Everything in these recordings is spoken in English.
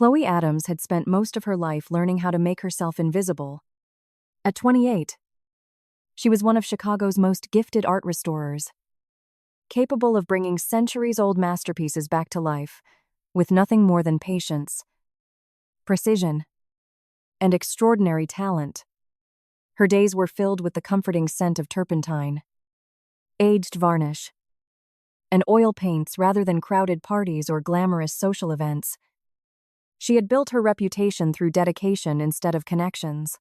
Khloe Adams had spent most of her life learning how to make herself invisible. At 28, she was one of Chicago's most gifted art restorers, capable of bringing centuries-old masterpieces back to life with nothing more than patience, precision, and extraordinary talent. Her days were filled with the comforting scent of turpentine, aged varnish, and oil paints rather than crowded parties or glamorous social events. She had built her reputation through dedication instead of connections,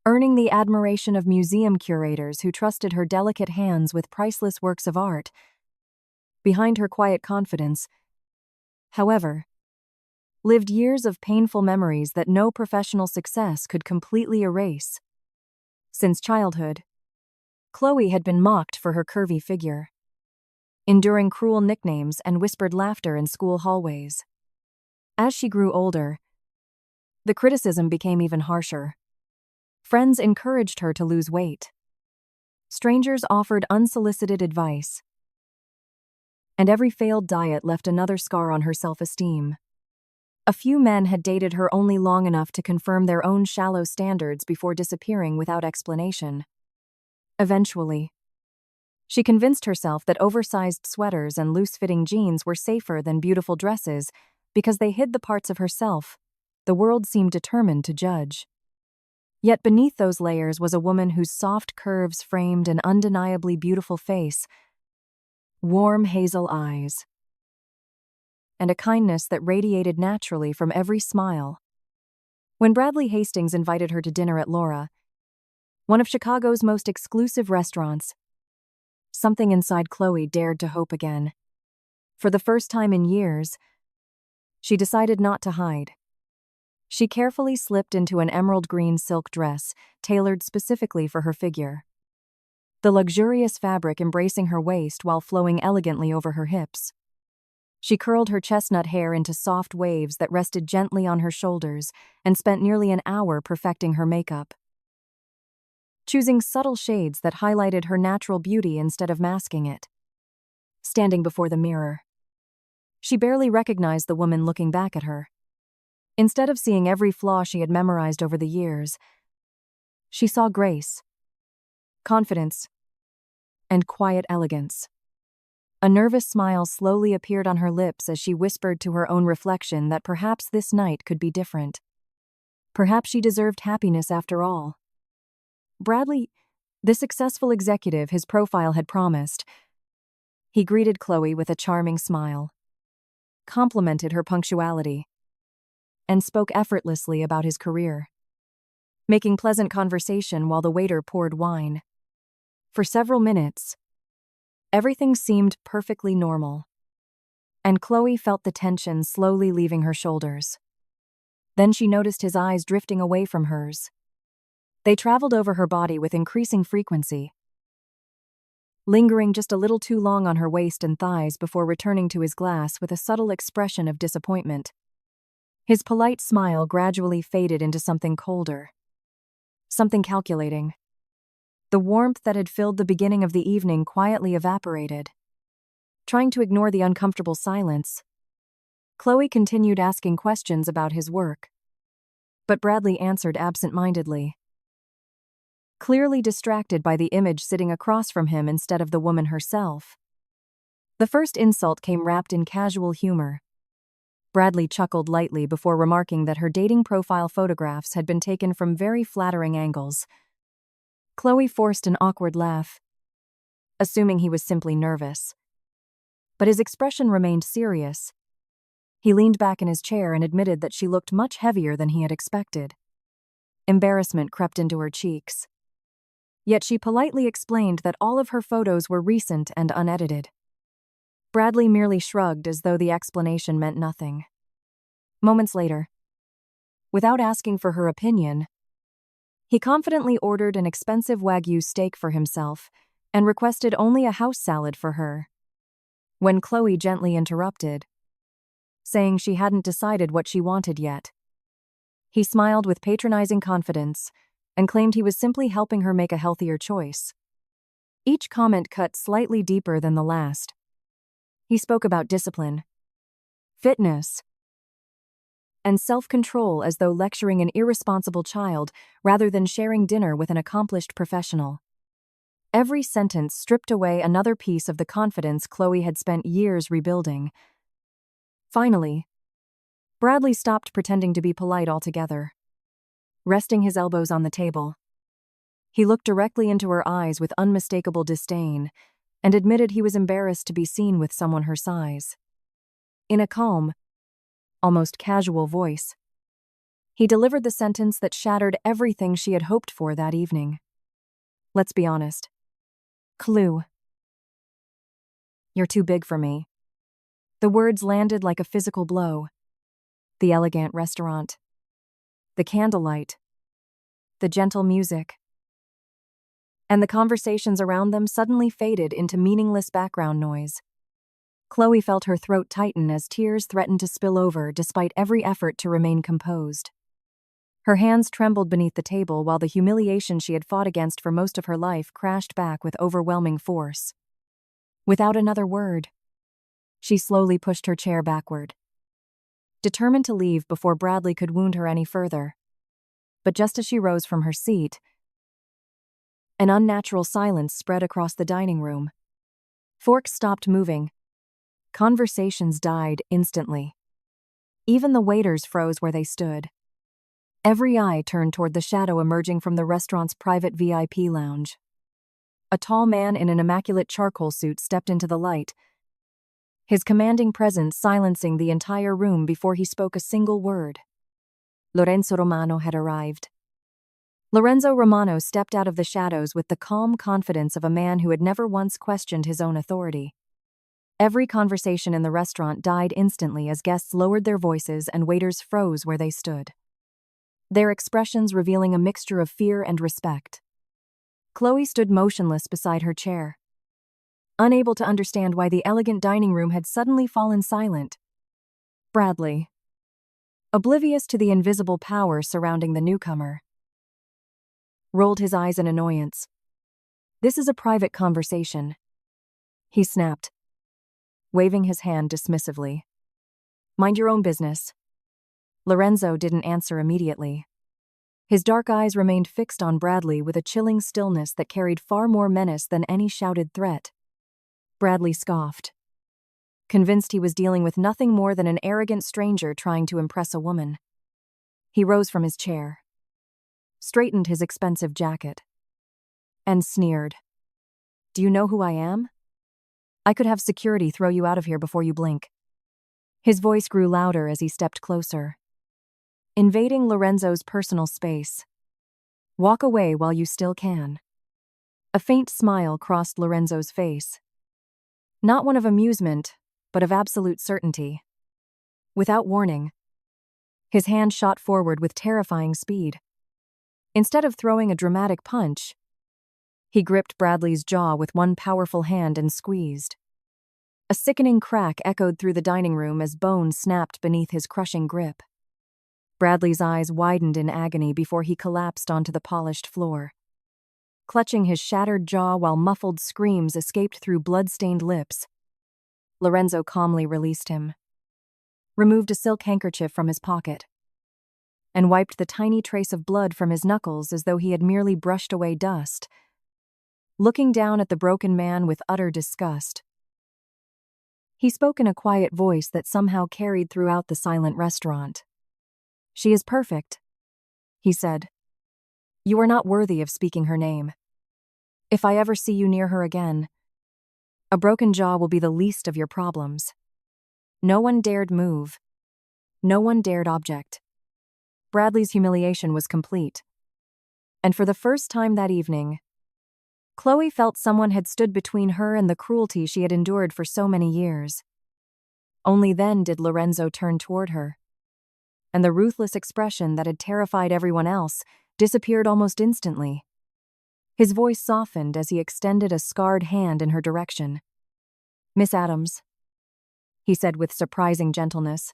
earning the admiration of museum curators who trusted her delicate hands with priceless works of art. Behind her quiet confidence, however, lived years of painful memories that no professional success could completely erase. Since childhood, Khloe had been mocked for her curvy figure, enduring cruel nicknames and whispered laughter in school hallways. As she grew older, the criticism became even harsher. Friends encouraged her to lose weight. Strangers offered unsolicited advice. And every failed diet left another scar on her self-esteem. A few men had dated her only long enough to confirm their own shallow standards before disappearing without explanation. Eventually, she convinced herself that oversized sweaters and loose-fitting jeans were safer than beautiful dresses because they hid the parts of herself the world seemed determined to judge. Yet beneath those layers was a woman whose soft curves framed an undeniably beautiful face, warm hazel eyes, and a kindness that radiated naturally from every smile. When Bradley Hastings invited her to dinner at Laura, one of Chicago's most exclusive restaurants, something inside Khloe dared to hope again. For the first time in years, she decided not to hide. She carefully slipped into an emerald green silk dress, tailored specifically for her figure, the luxurious fabric embracing her waist while flowing elegantly over her hips. She curled her chestnut hair into soft waves that rested gently on her shoulders and spent nearly an hour perfecting her makeup, choosing subtle shades that highlighted her natural beauty instead of masking it. Standing before the mirror, she barely recognized the woman looking back at her. Instead of seeing every flaw she had memorized over the years, she saw grace, confidence, and quiet elegance. A nervous smile slowly appeared on her lips as she whispered to her own reflection that perhaps this night could be different. Perhaps she deserved happiness after all. Bradley, the successful executive his profile had promised, he greeted Khloe with a charming smile, complimented her punctuality, and spoke effortlessly about his career, making pleasant conversation while the waiter poured wine. For several minutes, everything seemed perfectly normal, and Khloe felt the tension slowly leaving her shoulders. Then she noticed his eyes drifting away from hers. They traveled over her body with increasing frequency, lingering just a little too long on her waist and thighs before returning to his glass with a subtle expression of disappointment. His polite smile gradually faded into something colder, something calculating. The warmth that had filled the beginning of the evening quietly evaporated. Trying to ignore the uncomfortable silence, Khloe continued asking questions about his work, but Bradley answered absent-mindedly, clearly distracted by the image sitting across from him instead of the woman herself. The first insult came wrapped in casual humor. Bradley chuckled lightly before remarking that her dating profile photographs had been taken from very flattering angles. Khloe forced an awkward laugh, assuming he was simply nervous. But his expression remained serious. He leaned back in his chair and admitted that she looked much heavier than he had expected. Embarrassment crept into her cheeks. Yet she politely explained that all of her photos were recent and unedited. Bradley merely shrugged as though the explanation meant nothing. Moments later, without asking for her opinion, he confidently ordered an expensive Wagyu steak for himself and requested only a house salad for her, when Khloe gently interrupted, saying she hadn't decided what she wanted yet. He smiled with patronizing confidence and claimed he was simply helping her make a healthier choice. Each comment cut slightly deeper than the last. He spoke about discipline, fitness, and self-control as though lecturing an irresponsible child rather than sharing dinner with an accomplished professional. Every sentence stripped away another piece of the confidence Khloe had spent years rebuilding. Finally, Bradley stopped pretending to be polite altogether. Resting his elbows on the table, he looked directly into her eyes with unmistakable disdain and admitted he was embarrassed to be seen with someone her size. In a calm, almost casual voice, he delivered the sentence that shattered everything she had hoped for that evening. Let's be honest. Khloe, you're too big for me. The words landed like a physical blow. The elegant restaurant, the candlelight, the gentle music, and the conversations around them suddenly faded into meaningless background noise. Khloe felt her throat tighten as tears threatened to spill over despite every effort to remain composed. Her hands trembled beneath the table while the humiliation she had fought against for most of her life crashed back with overwhelming force. Without another word, she slowly pushed her chair backward, determined to leave before Bradley could wound her any further. But just as she rose from her seat, an unnatural silence spread across the dining room. Forks stopped moving. Conversations died instantly. Even the waiters froze where they stood. Every eye turned toward the shadow emerging from the restaurant's private VIP lounge. A tall man in an immaculate charcoal suit stepped into the light, his commanding presence silencing the entire room before he spoke a single word. Lorenzo Romano had arrived. Lorenzo Romano stepped out of the shadows with the calm confidence of a man who had never once questioned his own authority. Every conversation in the restaurant died instantly as guests lowered their voices and waiters froze where they stood, their expressions revealing a mixture of fear and respect. Khloe stood motionless beside her chair, unable to understand why the elegant dining room had suddenly fallen silent. Bradley, oblivious to the invisible power surrounding the newcomer, rolled his eyes in annoyance. "This is a private conversation," he snapped, waving his hand dismissively. "Mind your own business." Lorenzo didn't answer immediately. His dark eyes remained fixed on Bradley with a chilling stillness that carried far more menace than any shouted threat. Bradley scoffed, convinced he was dealing with nothing more than an arrogant stranger trying to impress a woman. He rose from his chair, straightened his expensive jacket, and sneered. "Do you know who I am? I could have security throw you out of here before you blink." His voice grew louder as he stepped closer, invading Lorenzo's personal space. "Walk away while you still can." A faint smile crossed Lorenzo's face. Not one of amusement, but of absolute certainty. Without warning, his hand shot forward with terrifying speed. Instead of throwing a dramatic punch, he gripped Bradley's jaw with one powerful hand and squeezed. A sickening crack echoed through the dining room as bone snapped beneath his crushing grip. Bradley's eyes widened in agony before he collapsed onto the polished floor, clutching his shattered jaw while muffled screams escaped through blood-stained lips. Lorenzo calmly released him, removed a silk handkerchief from his pocket, and wiped the tiny trace of blood from his knuckles as though he had merely brushed away dust. Looking down at the broken man with utter disgust, he spoke in a quiet voice that somehow carried throughout the silent restaurant. "She is perfect," he said. "You are not worthy of speaking her name. If I ever see you near her again, a broken jaw will be the least of your problems." No one dared move. No one dared object. Bradley's humiliation was complete. And for the first time that evening, Khloe felt someone had stood between her and the cruelty she had endured for so many years. Only then did Lorenzo turn toward her, and the ruthless expression that had terrified everyone else disappeared almost instantly. His voice softened as he extended a scarred hand in her direction. "Miss Adams," he said with surprising gentleness,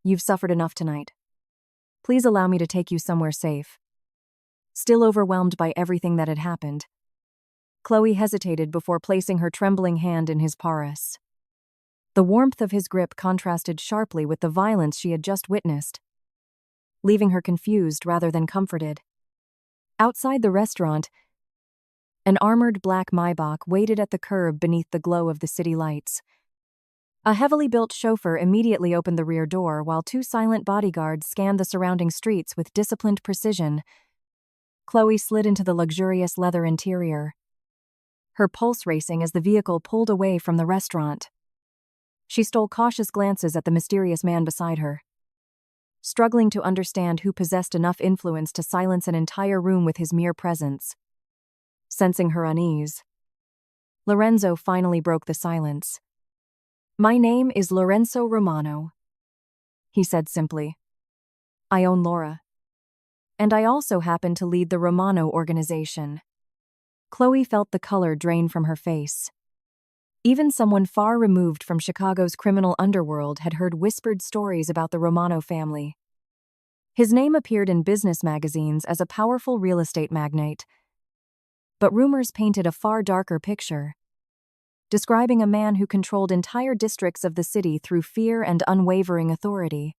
"you've suffered enough tonight. Please allow me to take you somewhere safe." Still overwhelmed by everything that had happened, Khloe hesitated before placing her trembling hand in his paras. The warmth of his grip contrasted sharply with the violence she had just witnessed, leaving her confused rather than comforted. Outside the restaurant, an armored black Maybach waited at the curb beneath the glow of the city lights. A heavily built chauffeur immediately opened the rear door while two silent bodyguards scanned the surrounding streets with disciplined precision. Khloe slid into the luxurious leather interior, her pulse racing as the vehicle pulled away from the restaurant. She stole cautious glances at the mysterious man beside her, struggling to understand who possessed enough influence to silence an entire room with his mere presence. Sensing her unease, Lorenzo finally broke the silence. "My name is Lorenzo Romano," he said simply. "I own Laura. And I also happen to lead the Romano organization." Khloe felt the color drain from her face. Even someone far removed from Chicago's criminal underworld had heard whispered stories about the Romano family. His name appeared in business magazines as a powerful real estate magnate, but rumors painted a far darker picture, describing a man who controlled entire districts of the city through fear and unwavering authority.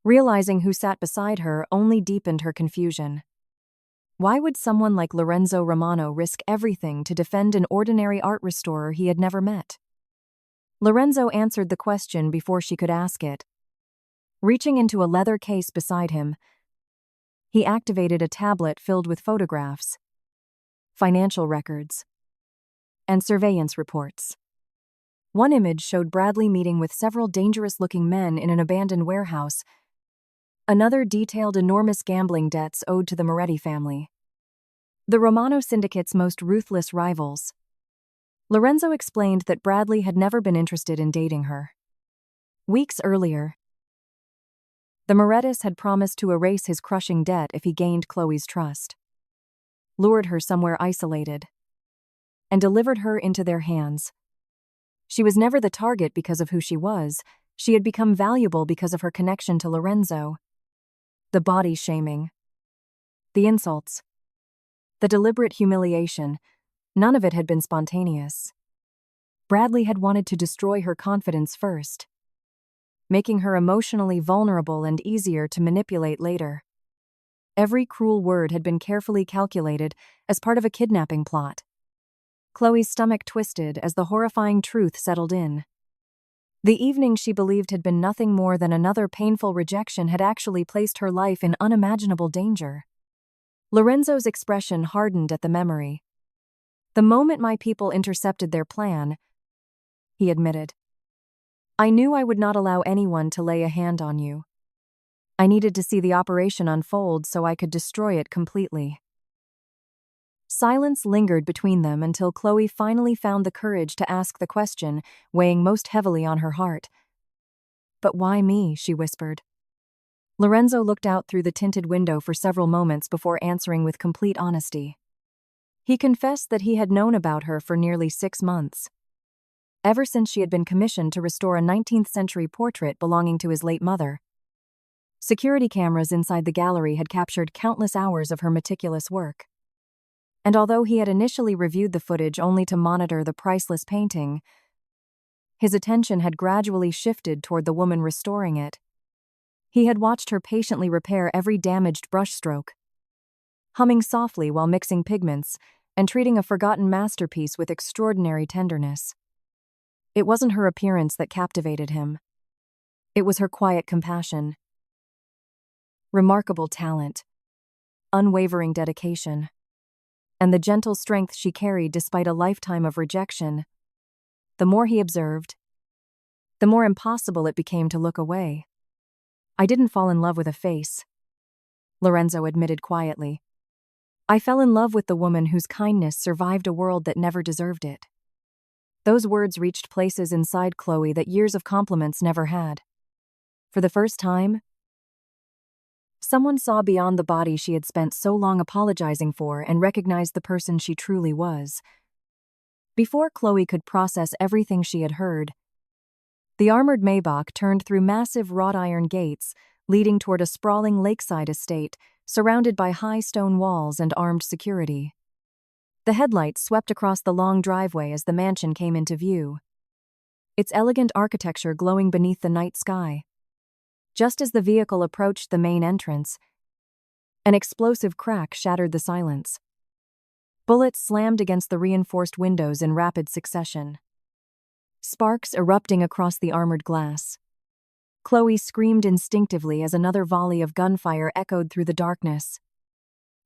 Realizing who sat beside her only deepened her confusion. Why would someone like Lorenzo Romano risk everything to defend an ordinary art restorer he had never met? Lorenzo answered the question before she could ask it. Reaching into a leather case beside him, he activated a tablet filled with photographs, financial records, and surveillance reports. One image showed Bradley meeting with several dangerous-looking men in an abandoned warehouse. Another detailed enormous gambling debts owed to the Moretti family, the Romano syndicate's most ruthless rivals. Lorenzo explained that Bradley had never been interested in dating her. Weeks earlier, the Morettis had promised to erase his crushing debt if he gained Khloe's trust, lured her somewhere isolated, and delivered her into their hands. She was never the target because of who she was. She had become valuable because of her connection to Lorenzo. The body shaming, the insults, the deliberate humiliation, none of it had been spontaneous. Bradley had wanted to destroy her confidence first, making her emotionally vulnerable and easier to manipulate later. Every cruel word had been carefully calculated as part of a kidnapping plot. Khloe's stomach twisted as the horrifying truth settled in. The evening she believed had been nothing more than another painful rejection had actually placed her life in unimaginable danger. Lorenzo's expression hardened at the memory. "The moment my people intercepted their plan," he admitted, "I knew I would not allow anyone to lay a hand on you. I needed to see the operation unfold so I could destroy it completely." Silence lingered between them until Khloe finally found the courage to ask the question, weighing most heavily on her heart. "But why me?" she whispered. Lorenzo looked out through the tinted window for several moments before answering with complete honesty. He confessed that he had known about her for nearly 6 months, ever since she had been commissioned to restore a 19th-century portrait belonging to his late mother. Security cameras inside the gallery had captured countless hours of her meticulous work. And although he had initially reviewed the footage only to monitor the priceless painting, his attention had gradually shifted toward the woman restoring it. He had watched her patiently repair every damaged brushstroke, humming softly while mixing pigments and treating a forgotten masterpiece with extraordinary tenderness. It wasn't her appearance that captivated him. It was her quiet compassion, remarkable talent, unwavering dedication, and the gentle strength she carried despite a lifetime of rejection. The more he observed, the more impossible it became to look away. "I didn't fall in love with a face," Lorenzo admitted quietly. "I fell in love with the woman whose kindness survived a world that never deserved it." Those words reached places inside Khloe that years of compliments never had. For the first time, someone saw beyond the body she had spent so long apologizing for and recognized the person she truly was. Before Khloe could process everything she had heard, the armored Maybach turned through massive wrought-iron gates leading toward a sprawling lakeside estate surrounded by high stone walls and armed security. The headlights swept across the long driveway as the mansion came into view. its elegant architecture glowing beneath the night sky. Just as the vehicle approached the main entrance, an explosive crack shattered the silence. Bullets slammed against the reinforced windows in rapid succession, sparks erupting across the armored glass. Khloe screamed instinctively as another volley of gunfire echoed through the darkness.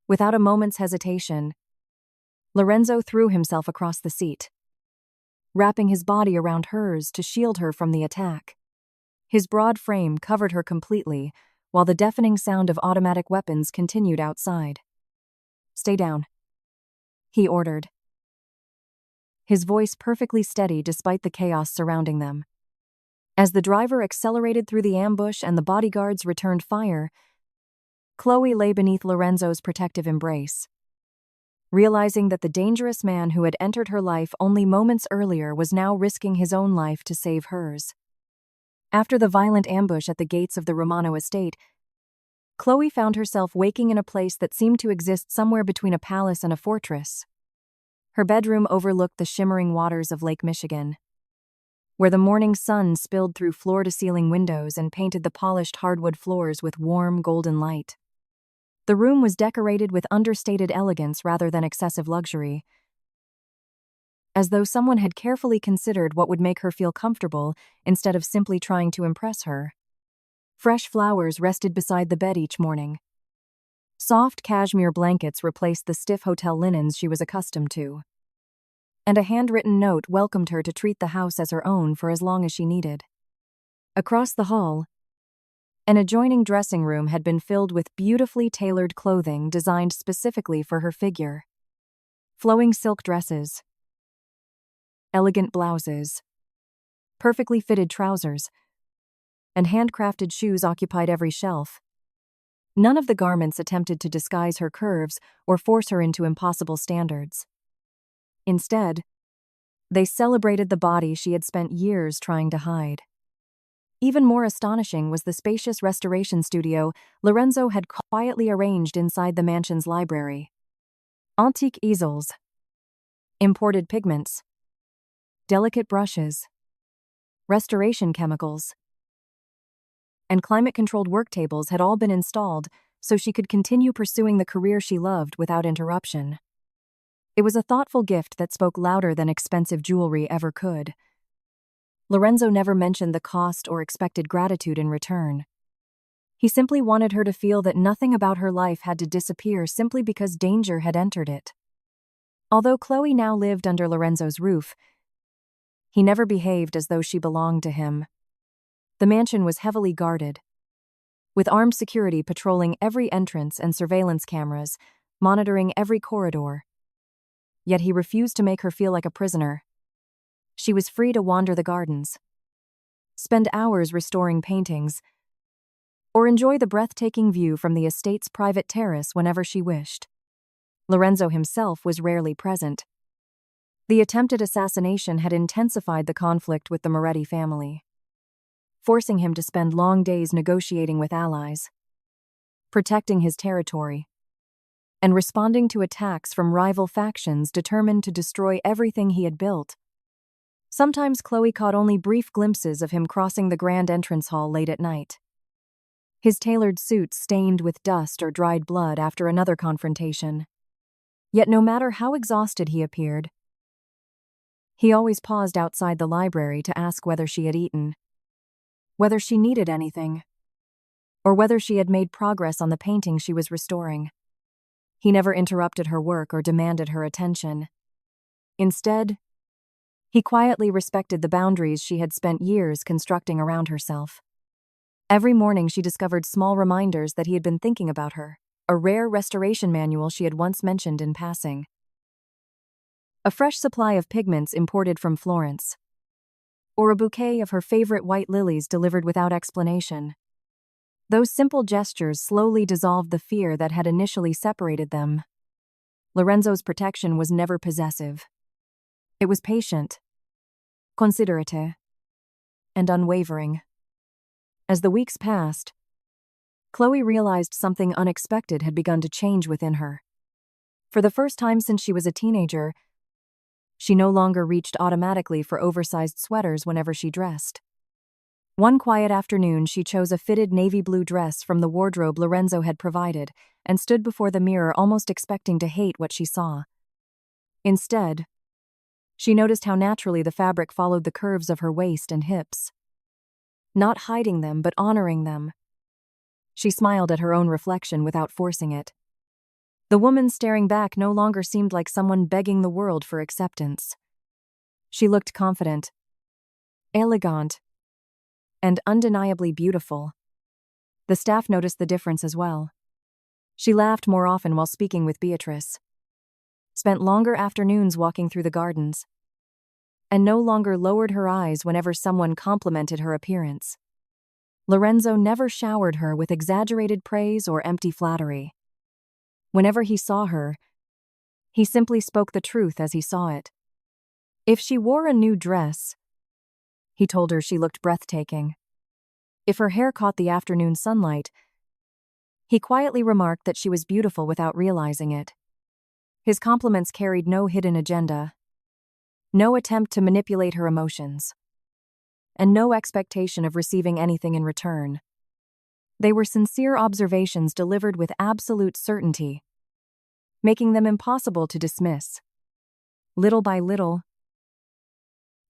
Without a moment's hesitation, Lorenzo threw himself across the seat, wrapping his body around hers to shield her from the attack. His broad frame covered her completely, while the deafening sound of automatic weapons continued outside. "Stay down," he ordered, his voice perfectly steady despite the chaos surrounding them. As the driver accelerated through the ambush and the bodyguards returned fire, Khloe lay beneath Lorenzo's protective embrace, realizing that the dangerous man who had entered her life only moments earlier was now risking his own life to save hers. After the violent ambush at the gates of the Romano estate, Khloe found herself waking in a place that seemed to exist somewhere between a palace and a fortress. Her bedroom overlooked the shimmering waters of Lake Michigan, where the morning sun spilled through floor-to-ceiling windows and painted the polished hardwood floors with warm, golden light. The room was decorated with understated elegance rather than excessive luxury, as though someone had carefully considered what would make her feel comfortable instead of simply trying to impress her. Fresh flowers rested beside the bed each morning. Soft cashmere blankets replaced the stiff hotel linens she was accustomed to, and a handwritten note welcomed her to treat the house as her own for as long as she needed. Across the hall, an adjoining dressing room had been filled with beautifully tailored clothing designed specifically for her figure. Flowing silk dresses, elegant blouses, perfectly fitted trousers, and handcrafted shoes occupied every shelf. None of the garments attempted to disguise her curves or force her into impossible standards. Instead, they celebrated the body she had spent years trying to hide. Even more astonishing was the spacious restoration studio Lorenzo had quietly arranged inside the mansion's library. Antique easels, imported pigments, delicate brushes, restoration chemicals, and climate-controlled work tables had all been installed so she could continue pursuing the career she loved without interruption. It was a thoughtful gift that spoke louder than expensive jewelry ever could. Lorenzo never mentioned the cost or expected gratitude in return. He simply wanted her to feel that nothing about her life had to disappear simply because danger had entered it. Although Khloe now lived under Lorenzo's roof, he never behaved as though she belonged to him. The mansion was heavily guarded, with armed security patrolling every entrance and surveillance cameras, monitoring every corridor. Yet he refused to make her feel like a prisoner. She was free to wander the gardens, spend hours restoring paintings, or enjoy the breathtaking view from the estate's private terrace whenever she wished. Lorenzo himself was rarely present. The attempted assassination had intensified the conflict with the Moretti family, forcing him to spend long days negotiating with allies, protecting his territory, and responding to attacks from rival factions determined to destroy everything he had built. Sometimes Khloe caught only brief glimpses of him crossing the grand entrance hall late at night, his tailored suit stained with dust or dried blood after another confrontation. Yet no matter how exhausted he appeared, he always paused outside the library to ask whether she had eaten, whether she needed anything, or whether she had made progress on the painting she was restoring. He never interrupted her work or demanded her attention. Instead, he quietly respected the boundaries she had spent years constructing around herself. Every morning she discovered small reminders that he had been thinking about her, a rare restoration manual she had once mentioned in passing, a fresh supply of pigments imported from Florence, or a bouquet of her favorite white lilies delivered without explanation. Those simple gestures slowly dissolved the fear that had initially separated them. Lorenzo's protection was never possessive. It was patient, considerate, and unwavering. As the weeks passed, Khloe realized something unexpected had begun to change within her. For the first time since she was a teenager, She no longer reached automatically for oversized sweaters whenever she dressed. One quiet afternoon, she chose a fitted navy blue dress from the wardrobe Lorenzo had provided and stood before the mirror almost expecting to hate what she saw. Instead, she noticed how naturally the fabric followed the curves of her waist and hips. Not hiding them, but honoring them. She smiled at her own reflection without forcing it. The woman staring back no longer seemed like someone begging the world for acceptance. She looked confident, elegant, and undeniably beautiful. The staff noticed the difference as well. She laughed more often while speaking with Beatrice, spent longer afternoons walking through the gardens, and no longer lowered her eyes whenever someone complimented her appearance. Lorenzo never showered her with exaggerated praise or empty flattery. Whenever he saw her, he simply spoke the truth as he saw it. If she wore a new dress, he told her she looked breathtaking. If her hair caught the afternoon sunlight, he quietly remarked that she was beautiful without realizing it. His compliments carried no hidden agenda, no attempt to manipulate her emotions, and no expectation of receiving anything in return. They were sincere observations delivered with absolute certainty, making them impossible to dismiss. Little by little,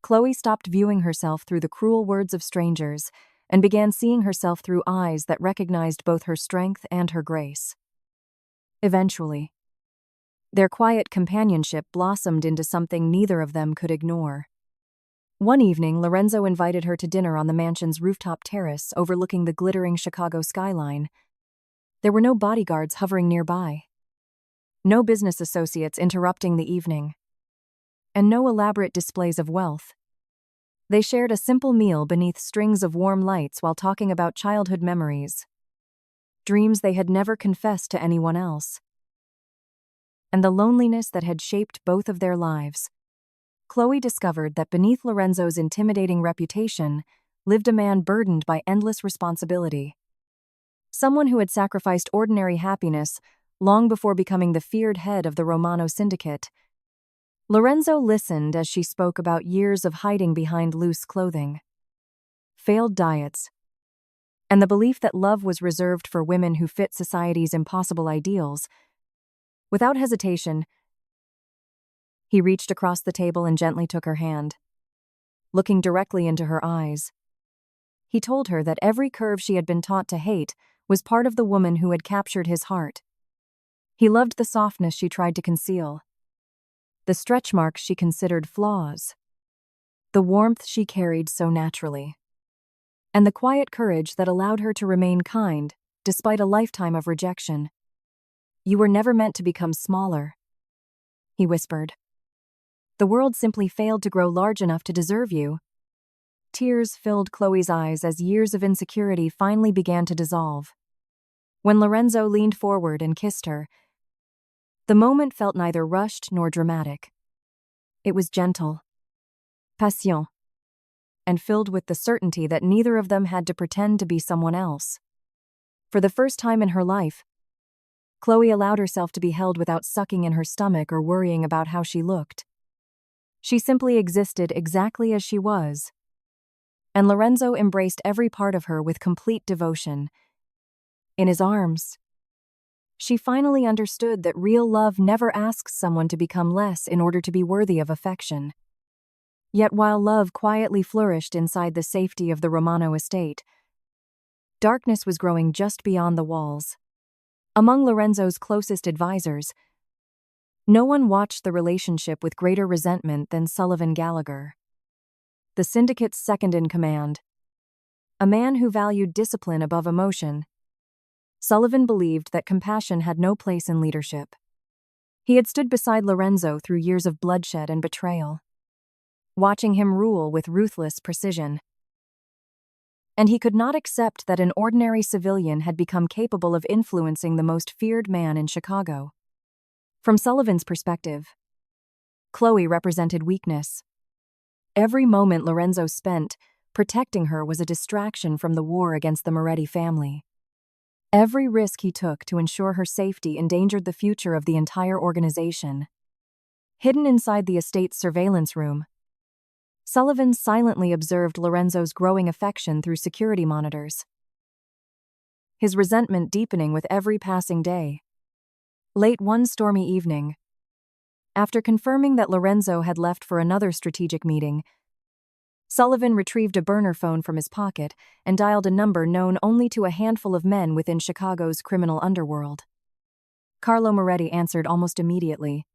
Khloe stopped viewing herself through the cruel words of strangers and began seeing herself through eyes that recognized both her strength and her grace. Eventually, their quiet companionship blossomed into something neither of them could ignore. One evening, Lorenzo invited her to dinner on the mansion's rooftop terrace overlooking the glittering Chicago skyline. There were no bodyguards hovering nearby, no business associates interrupting the evening, and no elaborate displays of wealth. They shared a simple meal beneath strings of warm lights while talking about childhood memories, dreams they had never confessed to anyone else, and the loneliness that had shaped both of their lives. Khloe discovered that beneath Lorenzo's intimidating reputation lived a man burdened by endless responsibility. Someone who had sacrificed ordinary happiness long before becoming the feared head of the Romano syndicate. Lorenzo listened as she spoke about years of hiding behind loose clothing, failed diets, and the belief that love was reserved for women who fit society's impossible ideals. Without hesitation, he reached across the table and gently took her hand. Looking directly into her eyes, he told her that every curve she had been taught to hate was part of the woman who had captured his heart. He loved the softness she tried to conceal, the stretch marks she considered flaws, the warmth she carried so naturally, and the quiet courage that allowed her to remain kind despite a lifetime of rejection. "You were never meant to become smaller," he whispered. "The world simply failed to grow large enough to deserve you." Tears filled Khloe's eyes as years of insecurity finally began to dissolve. When Lorenzo leaned forward and kissed her, the moment felt neither rushed nor dramatic. It was gentle, patient, and filled with the certainty that neither of them had to pretend to be someone else. For the first time in her life, Khloe allowed herself to be held without sucking in her stomach or worrying about how she looked. She simply existed exactly as she was, and Lorenzo embraced every part of her with complete devotion. In his arms, she finally understood that real love never asks someone to become less in order to be worthy of affection. Yet while love quietly flourished inside the safety of the Romano estate, darkness was growing just beyond the walls. Among Lorenzo's closest advisors, no one watched the relationship with greater resentment than Sullivan Gallagher, the syndicate's second-in-command. A man who valued discipline above emotion, Sullivan believed that compassion had no place in leadership. He had stood beside Lorenzo through years of bloodshed and betrayal, watching him rule with ruthless precision. And he could not accept that an ordinary civilian had become capable of influencing the most feared man in Chicago. From Sullivan's perspective, Khloe represented weakness. Every moment Lorenzo spent protecting her was a distraction from the war against the Moretti family. Every risk he took to ensure her safety endangered the future of the entire organization. Hidden inside the estate's surveillance room, Sullivan silently observed Lorenzo's growing affection through security monitors, his resentment deepening with every passing day. Late one stormy evening, after confirming that Lorenzo had left for another strategic meeting, Sullivan retrieved a burner phone from his pocket and dialed a number known only to a handful of men within Chicago's criminal underworld. Carlo Moretti answered almost immediately.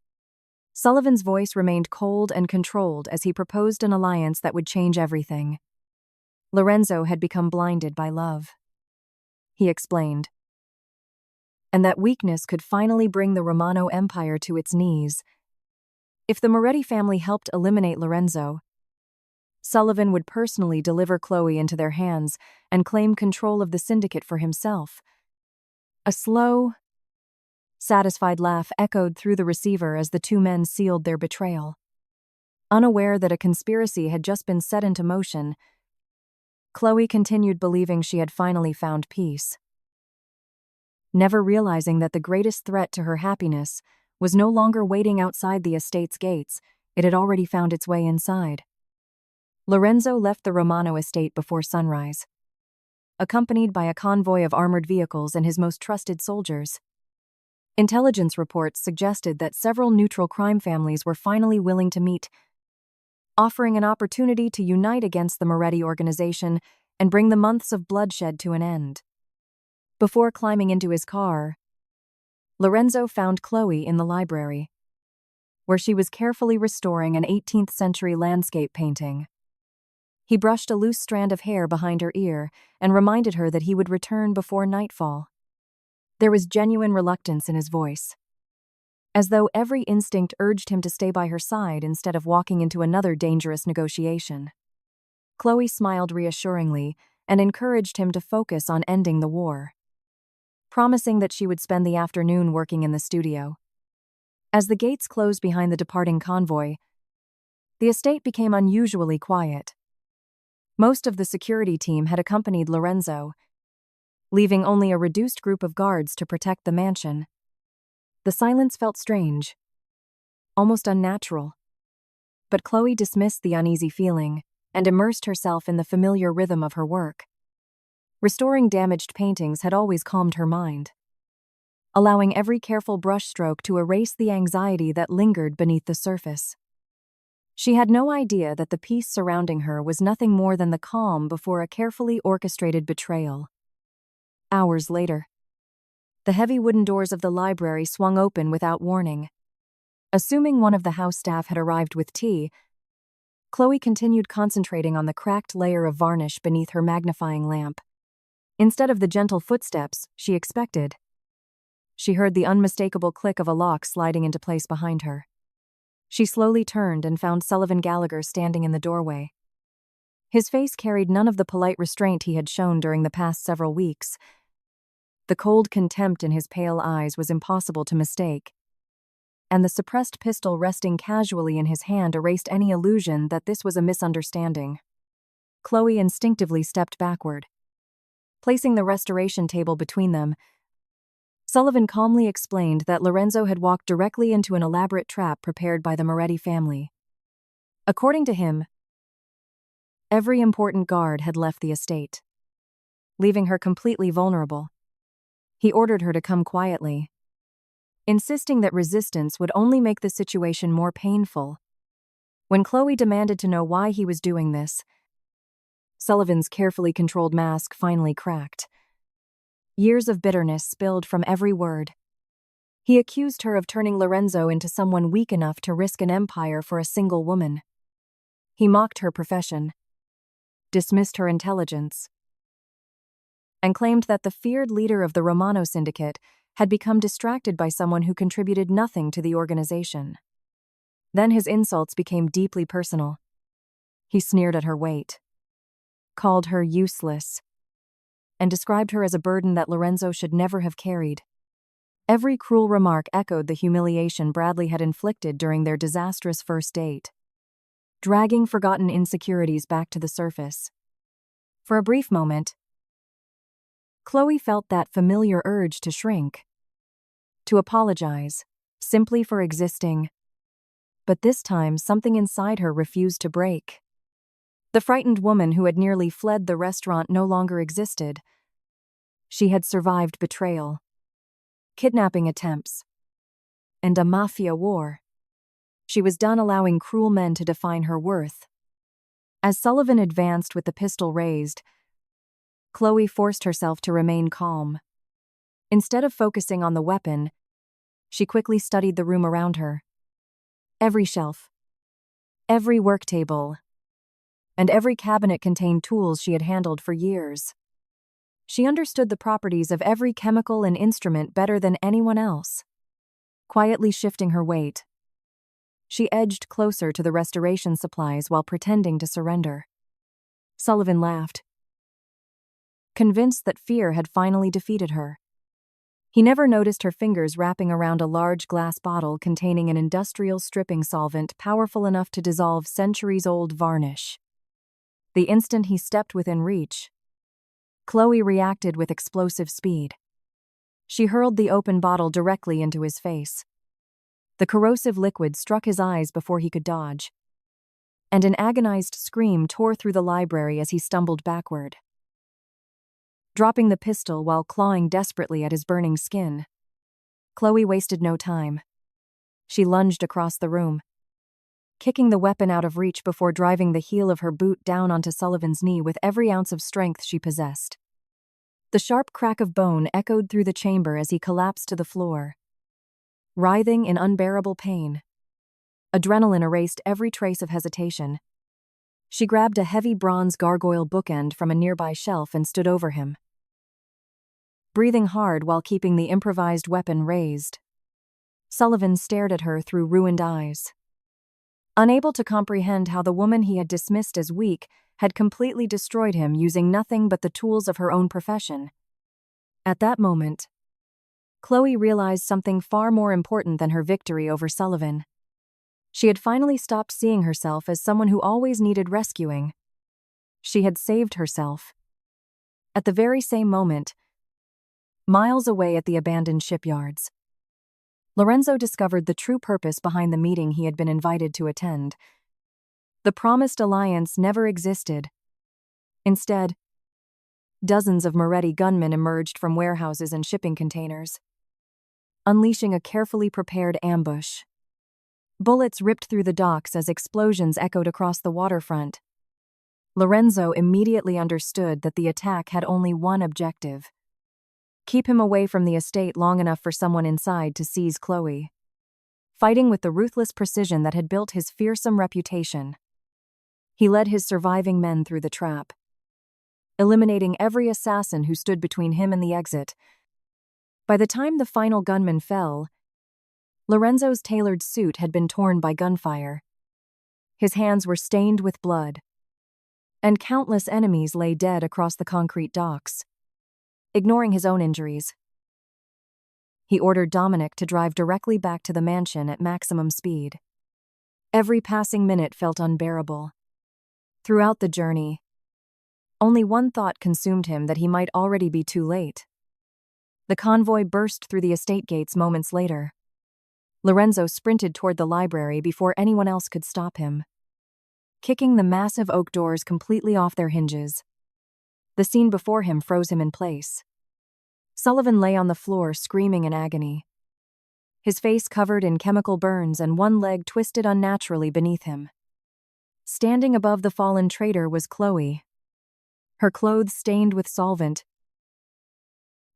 Sullivan's voice remained cold and controlled as he proposed an alliance that would change everything. Lorenzo had become blinded by love, he explained, and that weakness could finally bring the Romano Empire to its knees. If the Moretti family helped eliminate Lorenzo, Sullivan would personally deliver Khloe into their hands and claim control of the syndicate for himself. A slow, satisfied laugh echoed through the receiver as the two men sealed their betrayal. Unaware that a conspiracy had just been set into motion, Khloe continued believing she had finally found peace, never realizing that the greatest threat to her happiness was no longer waiting outside the estate's gates. It had already found its way inside. Lorenzo left the Romano estate before sunrise, accompanied by a convoy of armored vehicles and his most trusted soldiers. Intelligence reports suggested that several neutral crime families were finally willing to meet, offering an opportunity to unite against the Moretti organization and bring the months of bloodshed to an end. Before climbing into his car, Lorenzo found Khloe in the library, where she was carefully restoring an 18th-century landscape painting. He brushed a loose strand of hair behind her ear and reminded her that he would return before nightfall. There was genuine reluctance in his voice, as though every instinct urged him to stay by her side instead of walking into another dangerous negotiation. Khloe smiled reassuringly and encouraged him to focus on ending the war, promising that she would spend the afternoon working in the studio. As the gates closed behind the departing convoy, the estate became unusually quiet. Most of the security team had accompanied Lorenzo, leaving only a reduced group of guards to protect the mansion. The silence felt strange, almost unnatural. But Khloe dismissed the uneasy feeling and immersed herself in the familiar rhythm of her work. Restoring damaged paintings had always calmed her mind, allowing every careful brushstroke to erase the anxiety that lingered beneath the surface. She had no idea that the peace surrounding her was nothing more than the calm before a carefully orchestrated betrayal. Hours later, the heavy wooden doors of the library swung open without warning. Assuming one of the house staff had arrived with tea, Khloe continued concentrating on the cracked layer of varnish beneath her magnifying lamp. Instead of the gentle footsteps she expected, she heard the unmistakable click of a lock sliding into place behind her. She slowly turned and found Sullivan Gallagher standing in the doorway. His face carried none of the polite restraint he had shown during the past several weeks. The cold contempt in his pale eyes was impossible to mistake, and the suppressed pistol resting casually in his hand erased any illusion that this was a misunderstanding. Khloe instinctively stepped backward. Placing the restoration table between them, Sullivan calmly explained that Lorenzo had walked directly into an elaborate trap prepared by the Moretti family. According to him, every important guard had left the estate, leaving her completely vulnerable. He ordered her to come quietly, insisting that resistance would only make the situation more painful. When Khloe demanded to know why he was doing this, Sullivan's carefully controlled mask finally cracked. Years of bitterness spilled from every word. He accused her of turning Lorenzo into someone weak enough to risk an empire for a single woman. He mocked her profession, dismissed her intelligence, and claimed that the feared leader of the Romano syndicate had become distracted by someone who contributed nothing to the organization. Then his insults became deeply personal. He sneered at her weight, called her useless, and described her as a burden that Lorenzo should never have carried. Every cruel remark echoed the humiliation Bradley had inflicted during their disastrous first date, dragging forgotten insecurities back to the surface. For a brief moment, Khloe felt that familiar urge to shrink, to apologize, simply for existing. But this time, something inside her refused to break. The frightened woman who had nearly fled the restaurant no longer existed. She had survived betrayal, kidnapping attempts, and a mafia war. She was done allowing cruel men to define her worth. As Sullivan advanced with the pistol raised, Khloe forced herself to remain calm. Instead of focusing on the weapon, she quickly studied the room around her. Every shelf, every work table, and every cabinet contained tools she had handled for years. She understood the properties of every chemical and instrument better than anyone else. Quietly shifting her weight, she edged closer to the restoration supplies while pretending to surrender. Sullivan laughed, convinced that fear had finally defeated her. He never noticed her fingers wrapping around a large glass bottle containing an industrial stripping solvent powerful enough to dissolve centuries-old varnish. The instant he stepped within reach, Khloe reacted with explosive speed. She hurled the open bottle directly into his face. The corrosive liquid struck his eyes before he could dodge, and an agonized scream tore through the library as he stumbled backward. Dropping the pistol while clawing desperately at his burning skin, Khloe wasted no time. She lunged across the room, kicking the weapon out of reach before driving the heel of her boot down onto Sullivan's knee with every ounce of strength she possessed. The sharp crack of bone echoed through the chamber as he collapsed to the floor, writhing in unbearable pain. Adrenaline erased every trace of hesitation. She grabbed a heavy bronze gargoyle bookend from a nearby shelf and stood over him, breathing hard while keeping the improvised weapon raised. Sullivan stared at her through ruined eyes, unable to comprehend how the woman he had dismissed as weak had completely destroyed him using nothing but the tools of her own profession. At that moment, Khloe realized something far more important than her victory over Sullivan. She had finally stopped seeing herself as someone who always needed rescuing. She had saved herself. At the very same moment, miles away at the abandoned shipyards, Lorenzo discovered the true purpose behind the meeting he had been invited to attend. The promised alliance never existed. Instead, dozens of Moretti gunmen emerged from warehouses and shipping containers, unleashing a carefully prepared ambush. Bullets ripped through the docks as explosions echoed across the waterfront. Lorenzo immediately understood that the attack had only one objective: keep him away from the estate long enough for someone inside to seize Khloe. Fighting with the ruthless precision that had built his fearsome reputation, he led his surviving men through the trap, eliminating every assassin who stood between him and the exit. By the time the final gunman fell, Lorenzo's tailored suit had been torn by gunfire. His hands were stained with blood, and countless enemies lay dead across the concrete docks. Ignoring his own injuries, he ordered Dominic to drive directly back to the mansion at maximum speed. Every passing minute felt unbearable. Throughout the journey, only one thought consumed him: that he might already be too late. The convoy burst through the estate gates moments later. Lorenzo sprinted toward the library before anyone else could stop him, kicking the massive oak doors completely off their hinges. The scene before him froze him in place. Sullivan lay on the floor screaming in agony, his face covered in chemical burns and one leg twisted unnaturally beneath him. Standing above the fallen traitor was Khloe, her clothes stained with solvent,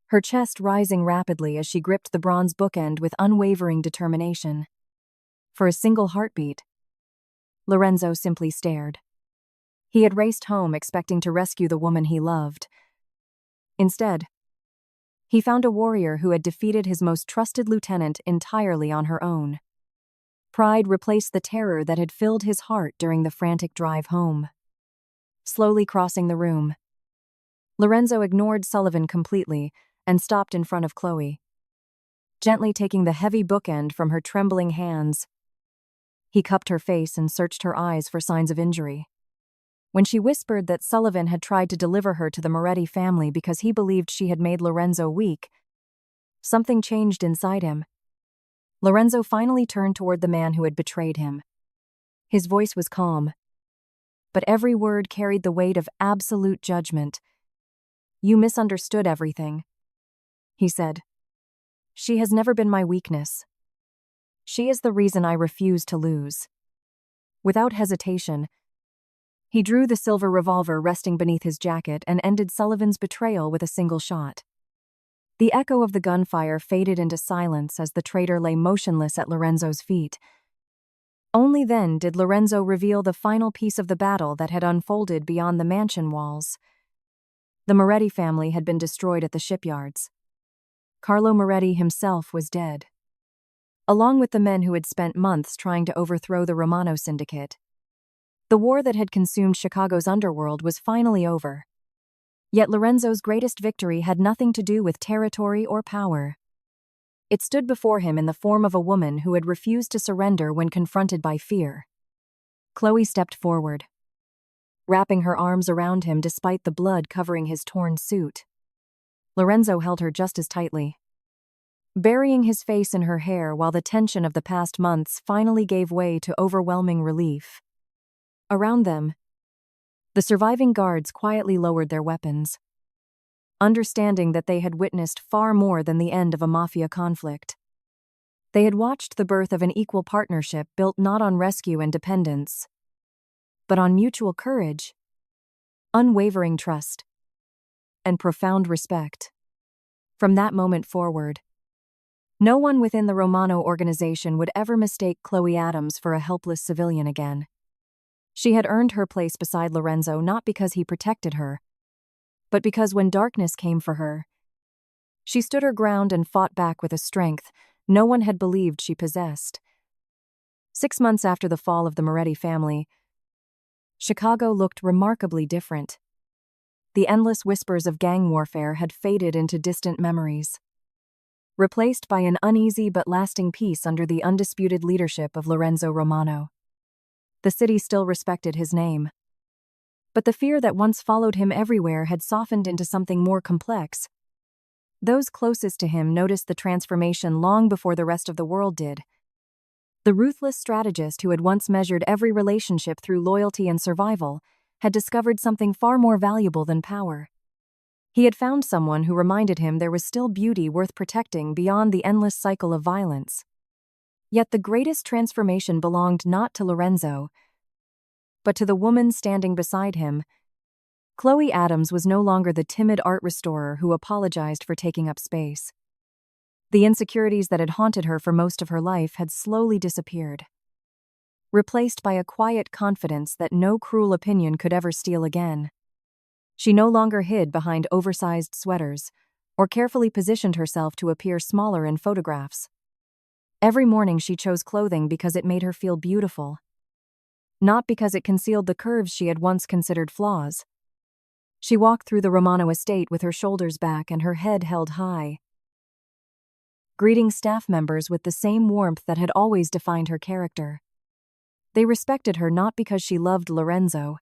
her chest rising rapidly as she gripped the bronze bookend with unwavering determination. For a single heartbeat, Lorenzo simply stared. He had raced home expecting to rescue the woman he loved. Instead, he found a warrior who had defeated his most trusted lieutenant entirely on her own. Pride replaced the terror that had filled his heart during the frantic drive home. Slowly crossing the room, Lorenzo ignored Sullivan completely and stopped in front of Khloe. Gently taking the heavy bookend from her trembling hands, he cupped her face and searched her eyes for signs of injury. When she whispered that Sullivan had tried to deliver her to the Moretti family because he believed she had made Lorenzo weak, something changed inside him. Lorenzo finally turned toward the man who had betrayed him. His voice was calm, but every word carried the weight of absolute judgment. "You misunderstood everything," he said. "She has never been my weakness. She is the reason I refuse to lose." Without hesitation, he drew the silver revolver resting beneath his jacket and ended Sullivan's betrayal with a single shot. The echo of the gunfire faded into silence as the traitor lay motionless at Lorenzo's feet. Only then did Lorenzo reveal the final piece of the battle that had unfolded beyond the mansion walls. The Moretti family had been destroyed at the shipyards. Carlo Moretti himself was dead, along with the men who had spent months trying to overthrow the Romano syndicate. The war that had consumed Chicago's underworld was finally over. Yet Lorenzo's greatest victory had nothing to do with territory or power. It stood before him in the form of a woman who had refused to surrender when confronted by fear. Khloe stepped forward, wrapping her arms around him despite the blood covering his torn suit. Lorenzo held her just as tightly, burying his face in her hair while the tension of the past months finally gave way to overwhelming relief. Around them, the surviving guards quietly lowered their weapons, understanding that they had witnessed far more than the end of a mafia conflict. They had watched the birth of an equal partnership built not on rescue and dependence, but on mutual courage, unwavering trust, and profound respect. From that moment forward, no one within the Romano organization would ever mistake Khloe Adams for a helpless civilian again. She had earned her place beside Lorenzo not because he protected her, but because when darkness came for her, she stood her ground and fought back with a strength no one had believed she possessed. 6 months after the fall of the Moretti family, Chicago looked remarkably different. The endless whispers of gang warfare had faded into distant memories, replaced by an uneasy but lasting peace under the undisputed leadership of Lorenzo Romano. The city still respected his name, but the fear that once followed him everywhere had softened into something more complex. Those closest to him noticed the transformation long before the rest of the world did. The ruthless strategist who had once measured every relationship through loyalty and survival had discovered something far more valuable than power. He had found someone who reminded him there was still beauty worth protecting beyond the endless cycle of violence. Yet the greatest transformation belonged not to Lorenzo, but to the woman standing beside him. Khloe Adams was no longer the timid art restorer who apologized for taking up space. The insecurities that had haunted her for most of her life had slowly disappeared, replaced by a quiet confidence that no cruel opinion could ever steal again. She no longer hid behind oversized sweaters or carefully positioned herself to appear smaller in photographs. Every morning she chose clothing because it made her feel beautiful, not because it concealed the curves she had once considered flaws. She walked through the Romano estate with her shoulders back and her head held high, greeting staff members with the same warmth that had always defined her character. They respected her not because she loved Lorenzo,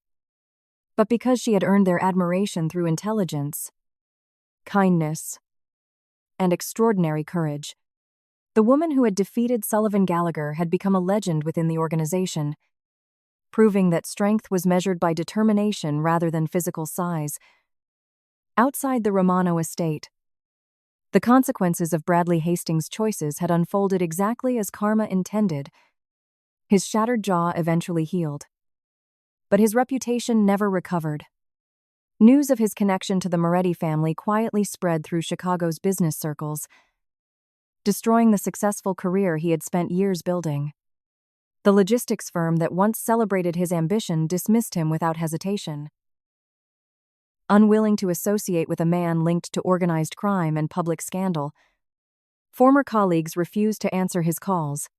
but because she had earned their admiration through intelligence, kindness, and extraordinary courage. The woman who had defeated Sullivan Gallagher had become a legend within the organization, proving that strength was measured by determination rather than physical size. Outside the Romano estate, the consequences of Bradley Hastings' choices had unfolded exactly as karma intended. His shattered jaw eventually healed, but his reputation never recovered. News of his connection to the Moretti family quietly spread through Chicago's business circles, destroying the successful career he had spent years building. The logistics firm that once celebrated his ambition dismissed him without hesitation. Unwilling to associate with a man linked to organized crime and public scandal, former colleagues refused to answer his calls.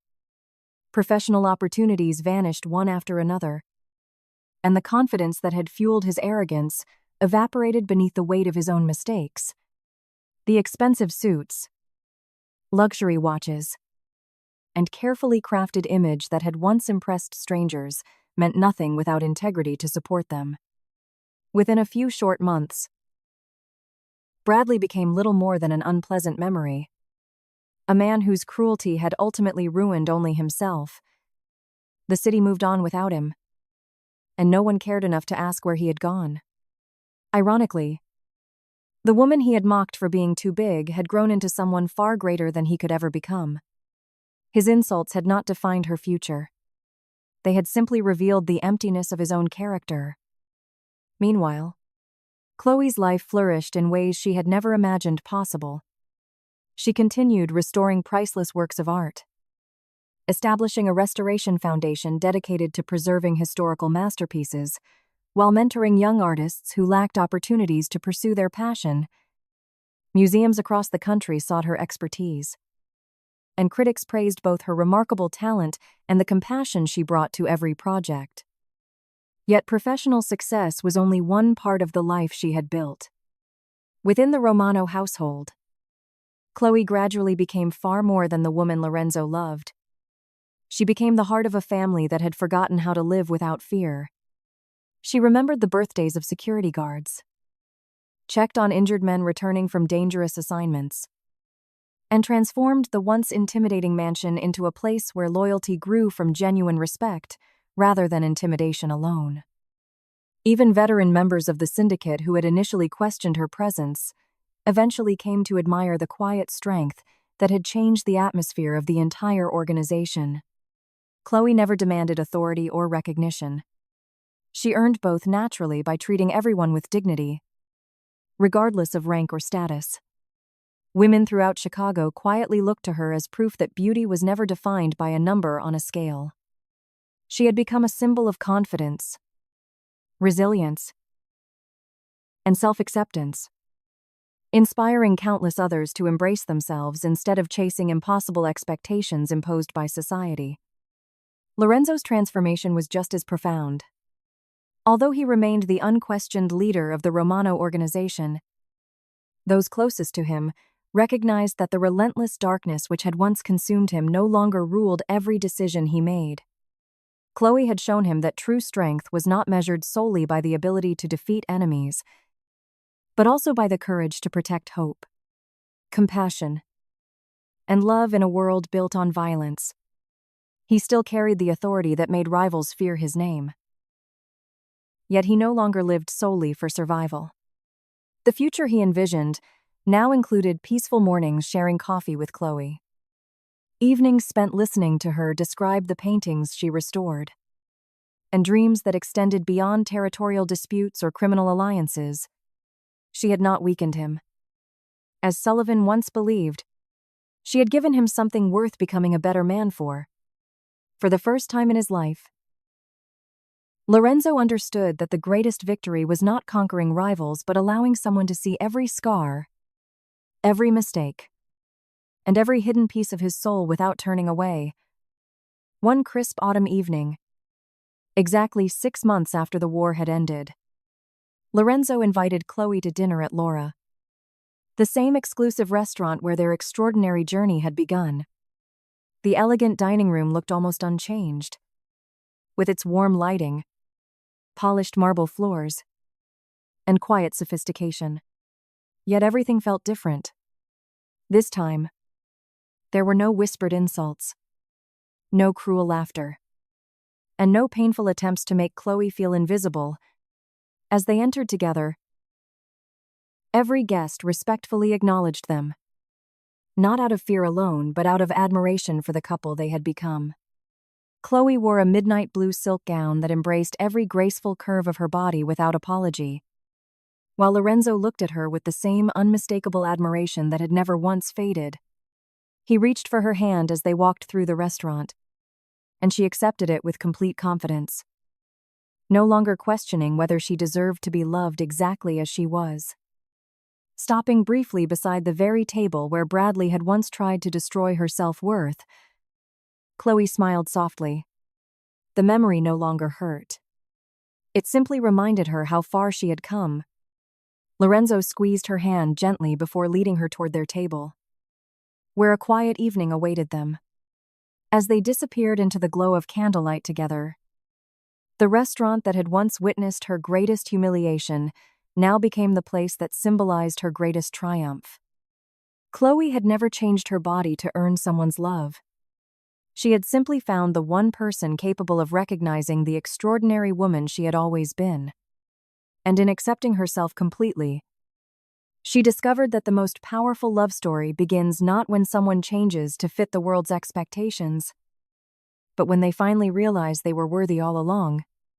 Professional opportunities vanished one after another, and the confidence that had fueled his arrogance evaporated beneath the weight of his own mistakes. The expensive suits, luxury watches, and carefully crafted image that had once impressed strangers meant nothing without integrity to support them. Within a few short months, Bradley became little more than an unpleasant memory, a man whose cruelty had ultimately ruined only himself. The city moved on without him, and no one cared enough to ask where he had gone. Ironically, the woman he had mocked for being too big had grown into someone far greater than he could ever become. His insults had not defined her future. They had simply revealed the emptiness of his own character. Meanwhile, Khloe's life flourished in ways she had never imagined possible. She continued restoring priceless works of art, establishing a restoration foundation dedicated to preserving historical masterpieces, while mentoring young artists who lacked opportunities to pursue their passion. Museums across the country sought her expertise, and critics praised both her remarkable talent and the compassion she brought to every project. Yet professional success was only one part of the life she had built. Within the Romano household, Khloe gradually became far more than the woman Lorenzo loved. She became the heart of a family that had forgotten how to live without fear. She remembered the birthdays of security guards, checked on injured men returning from dangerous assignments, and transformed the once intimidating mansion into a place where loyalty grew from genuine respect rather than intimidation alone. Even veteran members of the syndicate who had initially questioned her presence eventually came to admire the quiet strength that had changed the atmosphere of the entire organization. Khloe never demanded authority or recognition. She earned both naturally by treating everyone with dignity, regardless of rank or status. Women throughout Chicago quietly looked to her as proof that beauty was never defined by a number on a scale. She had become a symbol of confidence, resilience, and self-acceptance, inspiring countless others to embrace themselves instead of chasing impossible expectations imposed by society. Lorenzo's transformation was just as profound. Although he remained the unquestioned leader of the Romano organization, those closest to him recognized that the relentless darkness which had once consumed him no longer ruled every decision he made. Khloe had shown him that true strength was not measured solely by the ability to defeat enemies, but also by the courage to protect hope, compassion, and love in a world built on violence. He still carried the authority that made rivals fear his name. Yet he no longer lived solely for survival. The future he envisioned now included peaceful mornings sharing coffee with Khloe, evenings spent listening to her describe the paintings she restored, and dreams that extended beyond territorial disputes or criminal alliances. She had not weakened him. As Sullivan once believed, she had given him something worth becoming a better man for. For the first time in his life, Lorenzo understood that the greatest victory was not conquering rivals but allowing someone to see every scar, every mistake, and every hidden piece of his soul without turning away. One crisp autumn evening, exactly 6 months after the war had ended, Lorenzo invited Khloe to dinner at Laura, the same exclusive restaurant where their extraordinary journey had begun. The elegant dining room looked almost unchanged, with its warm lighting, polished marble floors, and quiet sophistication. Yet everything felt different. This time, there were no whispered insults, no cruel laughter, and no painful attempts to make Khloe feel invisible. As they entered together, every guest respectfully acknowledged them, not out of fear alone, but out of admiration for the couple they had become. Khloe wore a midnight blue silk gown that embraced every graceful curve of her body without apology, while Lorenzo looked at her with the same unmistakable admiration that had never once faded. He reached for her hand as they walked through the restaurant, and she accepted it with complete confidence, no longer questioning whether she deserved to be loved exactly as she was. Stopping briefly beside the very table where Bradley had once tried to destroy her self-worth, Khloe smiled softly. The memory no longer hurt. It simply reminded her how far she had come. Lorenzo squeezed her hand gently before leading her toward their table, where a quiet evening awaited them. As they disappeared into the glow of candlelight together, the restaurant that had once witnessed her greatest humiliation now became the place that symbolized her greatest triumph. Khloe had never changed her body to earn someone's love. She had simply found the one person capable of recognizing the extraordinary woman she had always been. And in accepting herself completely, she discovered that the most powerful love story begins not when someone changes to fit the world's expectations, but when they finally realize they were worthy all along.